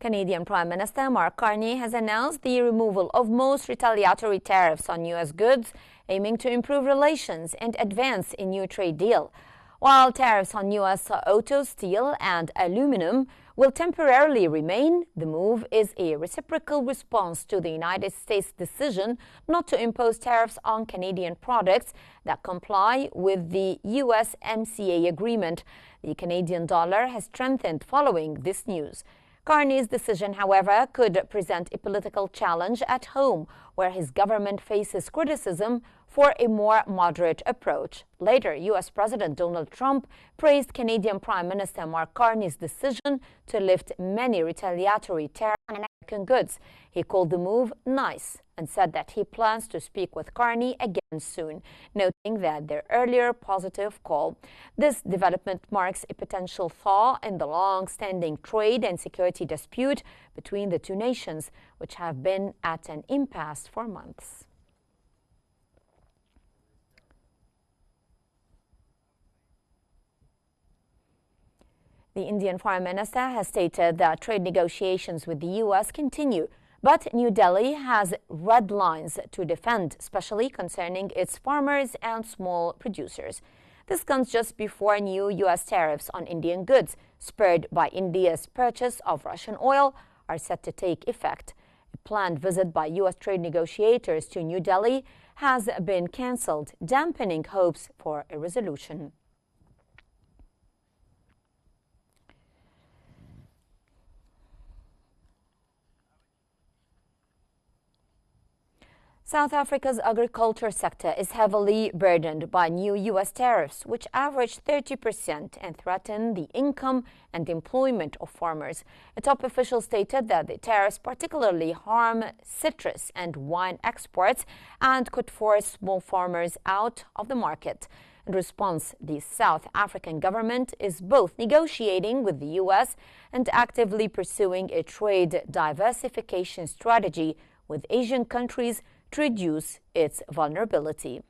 Canadian Prime Minister Mark Carney has announced the removal of most retaliatory tariffs on U.S. goods, aiming to improve relations and advance a new trade deal. While tariffs on U.S. auto, steel and aluminum will temporarily remain, the move is a reciprocal response to the United States' decision not to impose tariffs on Canadian products that comply with the USMCA agreement. The Canadian dollar has strengthened following this news. Carney's decision, however, could present a political challenge at home, where his government faces criticism for a more moderate approach. Later, U.S. President Donald Trump praised Canadian Prime Minister Mark Carney's decision to lift many retaliatory tariffs on American goods. He called the move nice and said that he plans to speak with Carney again soon, noting that their earlier positive call. This development marks a potential thaw in the long-standing trade and security dispute between the two nations, which have been at an impasse for months. The Indian Foreign Minister has stated that trade negotiations with the U.S. continue, but New Delhi has red lines to defend, especially concerning its farmers and small producers. This comes just before new U.S. tariffs on Indian goods, spurred by India's purchase of Russian oil, are set to take effect. A planned visit by U.S. trade negotiators to New Delhi has been cancelled, dampening hopes for a resolution. South Africa's agriculture sector is heavily burdened by new U.S. tariffs, which average 30% and threaten the income and employment of farmers. A top official stated that the tariffs particularly harm citrus and wine exports and could force small farmers out of the market. In response, the South African government is both negotiating with the U.S. and actively pursuing a trade diversification strategy with Asian countries to reduce its vulnerability.